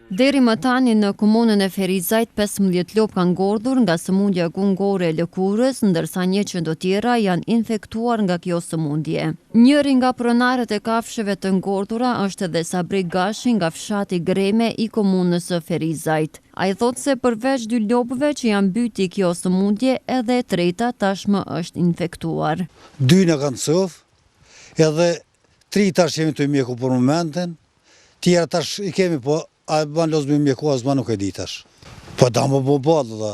Deri më tani në komunën e Ferizajt 15 lop kanë ngordhur nga sëmundja gungore e lëkurës, ndërsa 100 tjera janë infektuar nga kjo sëmundje. Njëri nga pronarët e kafshëve të ngordhura është edhe Sabri Gashi nga fshati Greme i komunës së Ferizajt. Ai thotë se përveç 2 lopëve që janë byti kjo sëmundje, edhe e treta tashmë është infektuar. 2 në kanë cof, edhe 3 tash jemi të mjeku për momentin, tjera tash i kemi po a ban lozë me mjeku, as ma nuk e di tash. Po da më bëbadë dhe.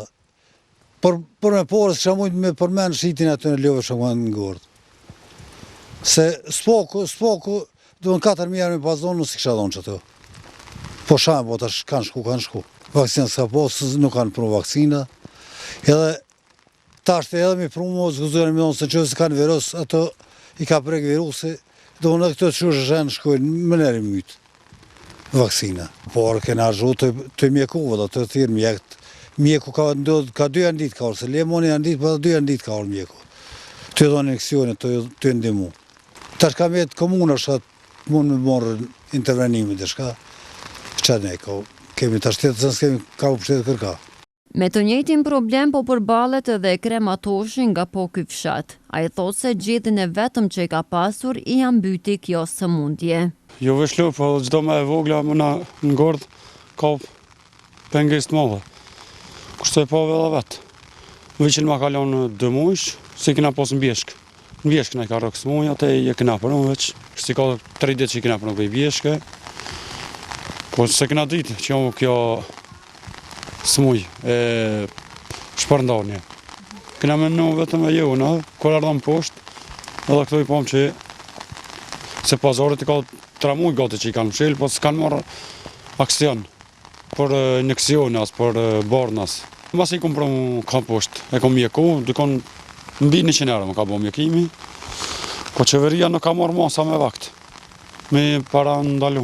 Për me porës që mujtë me përmenë shqitin aty në love që më në ngordë. Se spoku, do në 4 mjerë me pazonë, nësë i kësha donë që të. Po shamë, po tash kanë shku. Vakcinë s'ka po, nuk kanë pru vakcina. Edhe tash të edhe me pru më zguzojnë me donë, se që se kanë virus, ato i ka prek virusi, do në këto të shushë shenë shkojnë më neri mytë. Vakcina. Por kena zhu të mjekuve, do të thirë mjekët. Mjeku ka 2 janë ditë ka orë, se lemoni janë ditë, po 2 janë ditë ka orë mjeku. Të do në injekcione, të ndimu. Tash ka me të komuna shatë mund me morë intervenimit e shka. Qatë ne, kemi tash të të kemi ka u pështetë kërka. Me të njëjtin problem po përballet edhe Krematoshi nga po ky fshat. Ai thotë se gjethin e vetëm që ka pasur i janë mbyti kjo sëmundje. Jo veç lop, po çdo më e vogla më na ngord ka pengesë të mëdha. Kushte po edhe vet. Veçën ma kalon 2 muaj, se kena pas në bjeshk. Në bjeshk na ka rrok smunja, te e kena për unë veç. Si ka 3 ditë që kena për në bjeshke. Po se kena ditë që kjo smuj e shpërndarnje. Kena menu vetëm e jo, kur ardhëm poshtë, edhe këto i pom që se pazarit i ka 3 muaj gati që i kanë mshel, po s'kanë marrë aksion për injekcione as për barnas. Mbas i kom prom kompost, e kom mjeku, dykon mbi 100 euro më ka bo mjekimi, po qeveria nuk ka marrë masa me vakt, me para ndalu.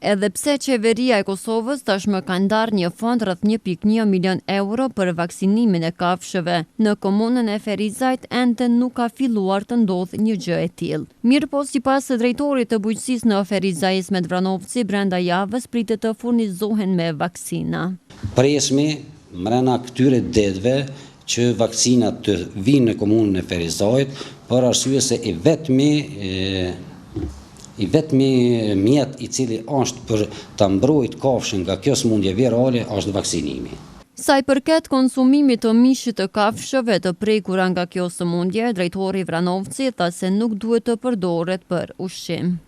Edhe pse qeveria e Kosovës tashmë ka ndarë një fond rreth 1.1 milion euro për vaksinimin e kafshëve, në komunën e Ferizajt ende nuk ka filluar të ndodhë një gjë e tillë. Mirë po sipas drejtorit të bujqësisë në Ferizaj Ismet Vranovci, brenda javës pritet të furnizohen me vaksina. Presmi mrena këtyre ditëve që vakcinat të vinë në komunën e Ferizajt, për arsye se i vetmi mjet i cili është për të mbrojt kafshën nga kjo sëmundje virale është vaksinimi. Sa i përket konsumimit të mishit të kafshëve të prekura nga kjo sëmundje, drejtori Vranovci tha se nuk duhet të përdoret për ushqim.